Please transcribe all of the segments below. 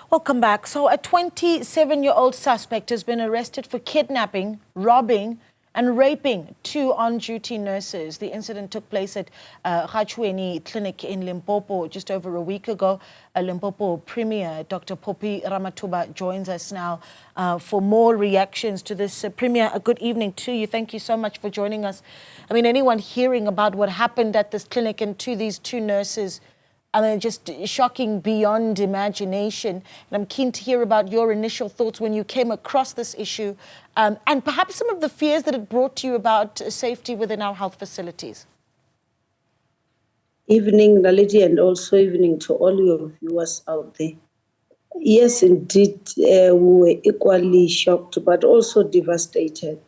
Welcome back. So a 27-year-old suspect has been arrested for kidnapping, robbing and raping two on-duty nurses. The incident took place at Ga-Chuen clinic in Limpopo just over a week ago. Limpopo Premier, Dr. Phophi Ramathuba, joins us now for more reactions to this. Premier, a good evening to you. Thank you so much for joining us. I mean, anyone hearing about what happened at this clinic and to these two nurses, I mean, just shocking beyond imagination. And I'm keen to hear about your initial thoughts when you came across this issue and perhaps some of the fears that it brought to you about safety within our health facilities. Evening, Naledi, and also evening to all your viewers out there. Yes, indeed, we were equally shocked, but also devastated,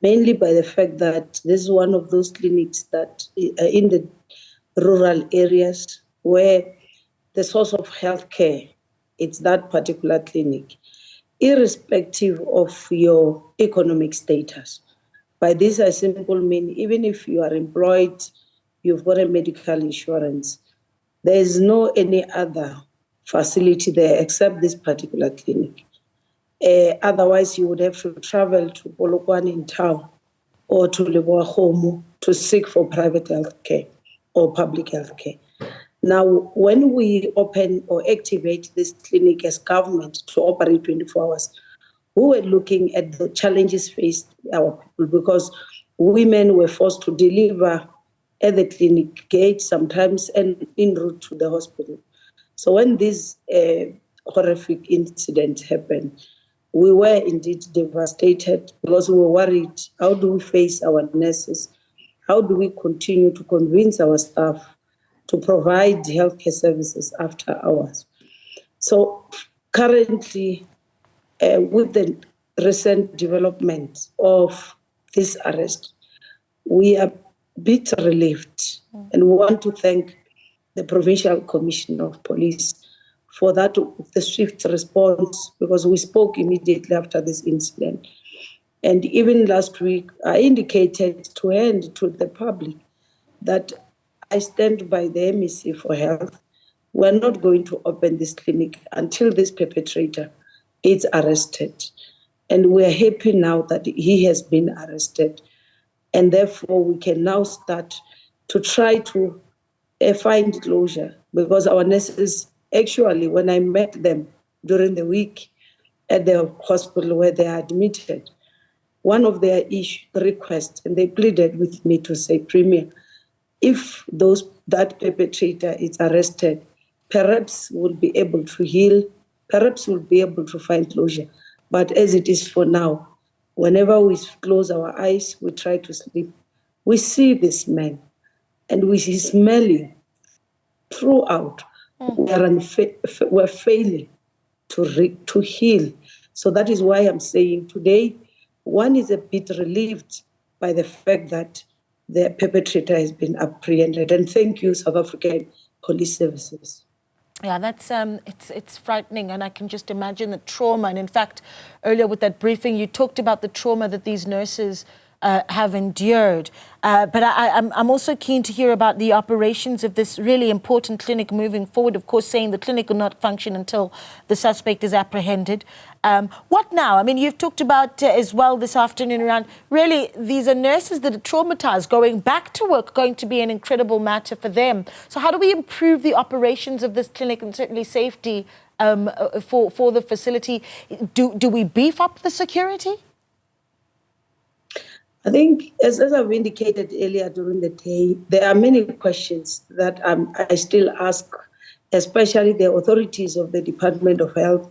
mainly by the fact that this is one of those clinics that are in the rural areas where the source of healthcare, it's that particular clinic, irrespective of your economic status. By this, I simply mean, even if you are employed, you've got a medical insurance, there is no any other facility there except this particular clinic. Otherwise, you would have to travel to Polokwane in town or to Leboahomo to seek for private health care or public health care. Now, when we open or activate this clinic as government to operate 24 hours, we were looking at the challenges faced by our people because women were forced to deliver at the clinic gate sometimes and en route to the hospital. So when this horrific incident happened, we were indeed devastated because we were worried, how do we face our nurses? How do we continue to convince our staff to provide healthcare services after hours? So currently, with the recent development of this arrest, we are a bit relieved and we want to thank the Provincial Commissioner of Police for that, the swift response, because we spoke immediately after this incident. And even last week, I indicated to her and to the public that I stand by the MEC for Health. We're not going to open this clinic until this perpetrator is arrested. And we're happy now that he has been arrested. And therefore, we can now start to try to find closure, because our nurses, actually, when I met them during the week at the hospital where they are admitted, one of their requests, and they pleaded with me to say, Premier, if that perpetrator is arrested, perhaps we'll be able to heal, perhaps we'll be able to find closure. But as it is for now, whenever we close our eyes, we try to sleep, we see this man and we see smelling throughout. We're failing to heal. So that is why I'm saying today, one is a bit relieved by the fact that the perpetrator has been apprehended. And thank you, South African Police Services. Yeah, that's it's frightening, and I can just imagine the trauma. And in fact, earlier with that briefing, you talked about the trauma that these nurses have endured. But I'm also keen to hear about the operations of this really important clinic moving forward. Of course, saying the clinic will not function until the suspect is apprehended. What now? I mean, you've talked about as well this afternoon around really these are nurses that are traumatized. Going back to work going to be an incredible matter for them. So how do we improve the operations of this clinic and certainly safety for the facility? Do we beef up the security? I think, as I've indicated earlier during the day, there are many questions that I still ask, especially the authorities of the Department of Health,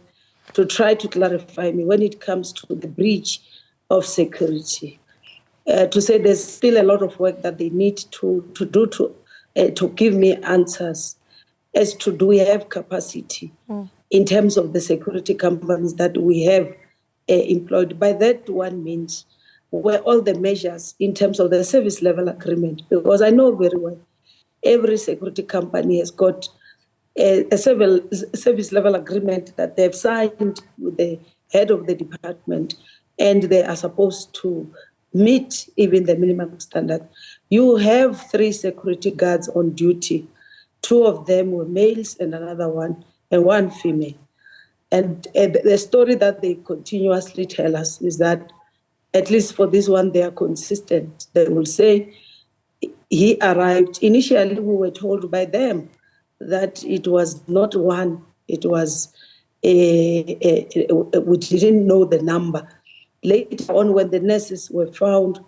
to try to clarify me when it comes to the breach of security. To say there's still a lot of work that they need to do to give me answers as to do we have capacity in terms of the security companies that we have employed. By that one means where all the measures in terms of the service level agreement, because I know very well every security company has got a service level agreement that they've signed with the head of the department, and they are supposed to meet even the minimum standard. You have 3 security guards on duty. 2 of them were males and another one female. And the story that they continuously tell us is that, at least for this one, they are consistent. They will say he arrived. Initially, we were told by them that it was not one, it was, we didn't know the number. Later on, when the nurses were found,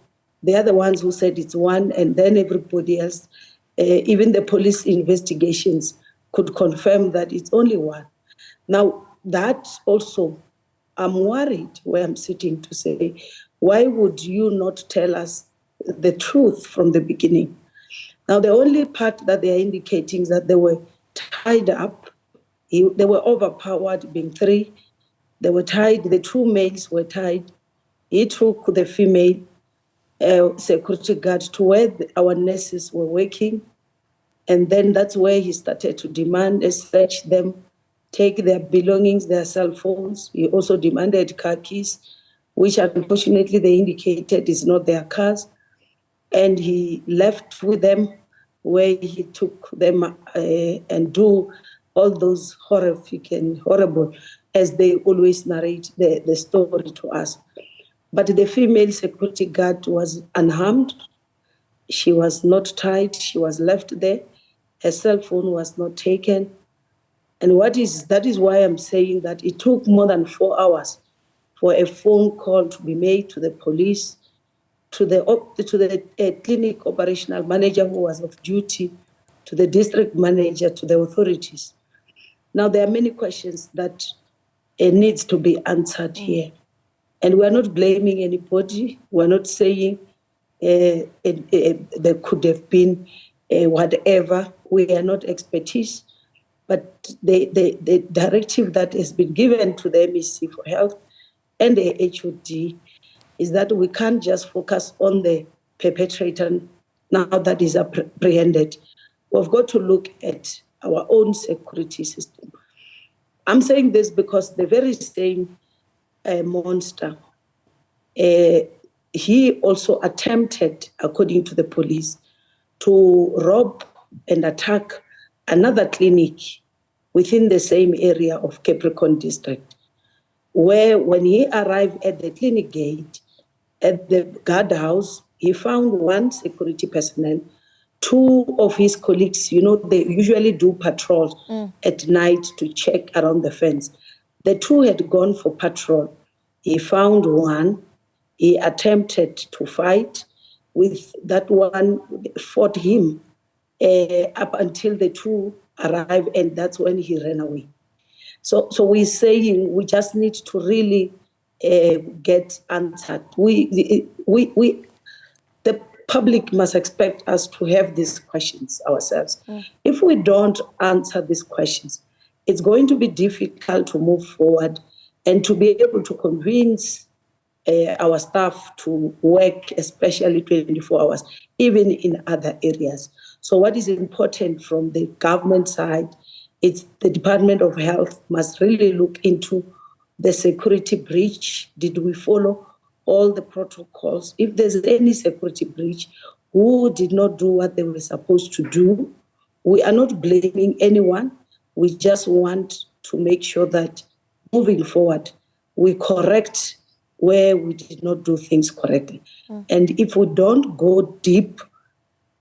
they are the ones who said it's one, and then everybody else, even the police investigations, could confirm that it's only one. Now, that also, I'm worried where I'm sitting to say, why would you not tell us the truth from the beginning? Now, the only part that they are indicating is that they were tied up, they were overpowered, being three. They were tied, the two males were tied. He took the female security guard to where our nurses were working. And then that's where he started to demand a search them, take their belongings, their cell phones. He also demanded car keys, which unfortunately they indicated is not their cars. And he left with them, where he took them and do all those horrific and horrible, as they always narrate the story to us. But the female security guard was unharmed. She was not tied. She was left there. Her cell phone was not taken. And that is why I'm saying that it took more than 4 hours for a phone call to be made to the police, to the clinic operational manager who was off duty, to the district manager, to the authorities. Now, there are many questions that needs to be answered here. And we're not blaming anybody. We're not saying there could have been whatever. We are not expertise. But the directive that has been given to the MEC for Health and the HOD is that we can't just focus on the perpetrator now that is apprehended. We've got to look at our own security system. I'm saying this because the very same monster, he also attempted, according to the police, to rob and attack another clinic within the same area of Capricorn district, where when he arrived at the clinic gate, at the guardhouse, he found one security personnel, two of his colleagues. They usually do patrols at night to check around the fence. The two had gone for patrol. He found one. He attempted to fight with that one, fought him up until the two arrived, and that's when he ran away. So we're saying we just need to really get answered. The public must expect us to have these questions ourselves. If we don't answer these questions, it's going to be difficult to move forward and to be able to convince our staff to work, especially 24 hours, even in other areas. So what is important from the government side, it's the Department of Health must really look into the security breach. Did we follow all the protocols? If there's any security breach, who did not do what they were supposed to do? We are not blaming anyone. We just want to make sure that moving forward, we correct where we did not do things correctly. And if we don't go deep,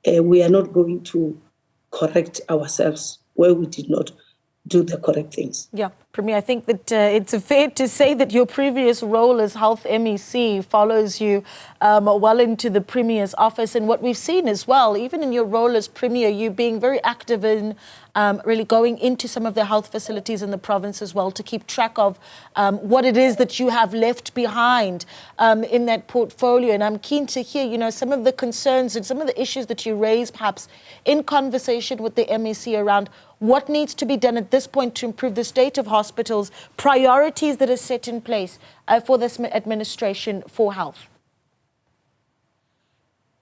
we are not going to correct ourselves where we did not do the correct things. Yeah, Premier, I think that it's fair to say that your previous role as Health MEC follows you well into the Premier's office. And what we've seen as well, even in your role as Premier, you being very active in really going into some of the health facilities in the province as well to keep track of what it is that you have left behind in that portfolio. And I'm keen to hear, some of the concerns and some of the issues that you raise, perhaps in conversation with the MEC around what needs to be done at this point to improve the state of hospitals, priorities that are set in place for this administration for health.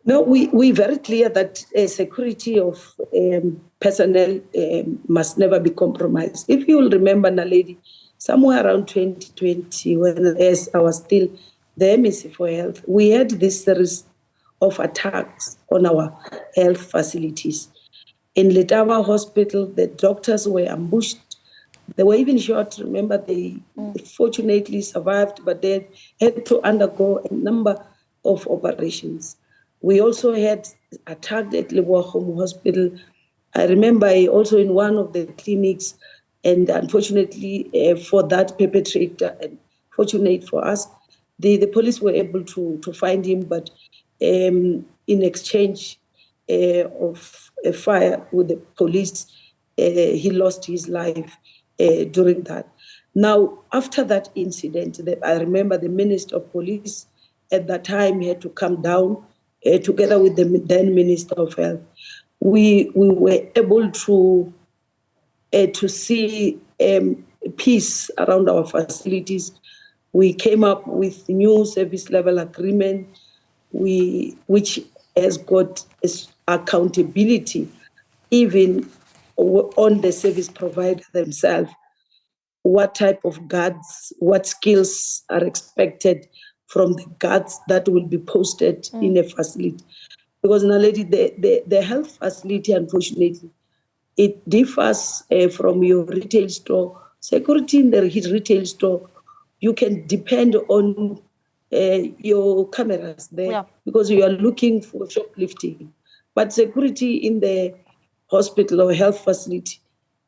No, we're very clear that security of personnel must never be compromised. If you will remember, Naledi, somewhere around 2020, when I was still the MEC for Health, we had this series of attacks on our health facilities. In Letaba Hospital, the doctors were ambushed They were even shot. Remember, they fortunately survived, but they had to undergo a number of operations. We also had attacked at Leboa Hospital. I remember also in one of the clinics, and unfortunately for that perpetrator, and fortunate for us, the police were able to find him, but in exchange of a fire with the police, he lost his life during that. Now, after that incident, I remember the Minister of Police at that time had to come down together with the then Minister of Health. We were able to see peace around our facilities. We came up with new service level agreement, which has got accountability even on the service provider themselves. What type of guards, what skills are expected from the guards that will be posted in a facility. Because now, lady, the health facility, unfortunately, it differs from your retail store. Security in the retail store, you can depend on your cameras there because you are looking for shoplifting. But security in the hospital or health facility,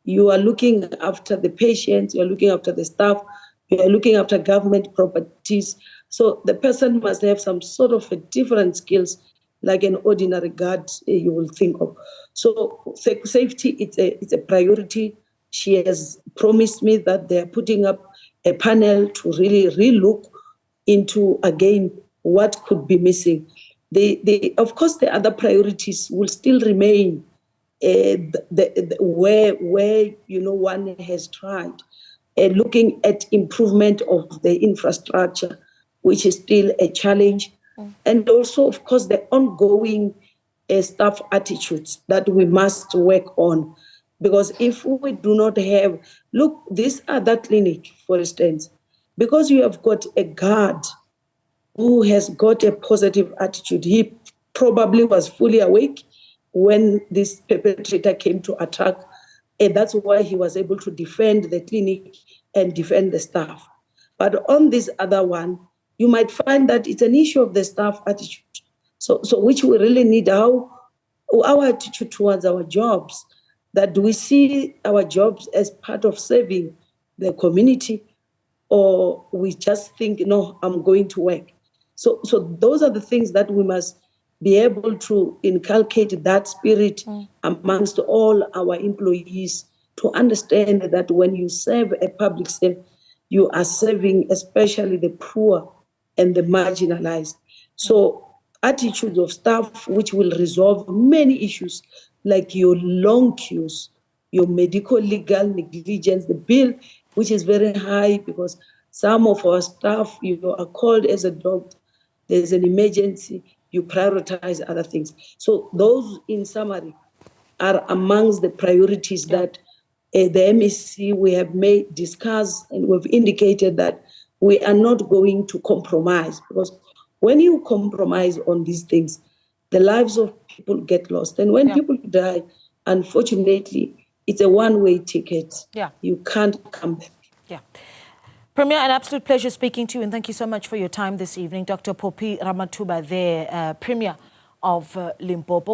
you are looking after the patients, you are looking after the staff, you are looking after government properties. So the person must have some sort of a different skills like an ordinary guard you will think of. So safety, it's a priority. She has promised me that they're putting up a panel to really relook into, again, what could be missing. Of course, the other priorities will still remain where one has tried. Looking at improvement of the infrastructure, which is still a challenge. And also, of course, the ongoing staff attitudes that we must work on. Because if we do not have, look, this other clinic, for instance, because you have got a guard who has got a positive attitude, he probably was fully awake when this perpetrator came to attack. And that's why he was able to defend the clinic and defend the staff. But on this other one, you might find that it's an issue of the staff attitude. So which we really need, our attitude towards our jobs, that do we see our jobs as part of serving the community, or we just think, no, I'm going to work. So those are the things that we must be able to inculcate, that spirit amongst all our employees, to understand that when you serve a public service, you are serving especially the poor and the marginalized. So attitudes of staff which will resolve many issues like your long queues, your medical legal negligence, the bill which is very high because some of our staff are called as a doctor, there's an emergency, you prioritize other things. So those, in summary, are amongst the priorities that the MEC we have discussed, and we've indicated that we are not going to compromise, because when you compromise on these things, the lives of people get lost. And when people die, unfortunately, it's a one-way ticket. You can't come back. Premier, an absolute pleasure speaking to you, and thank you so much for your time this evening. Dr. Phophi Ramathuba, the Premier of Limpopo.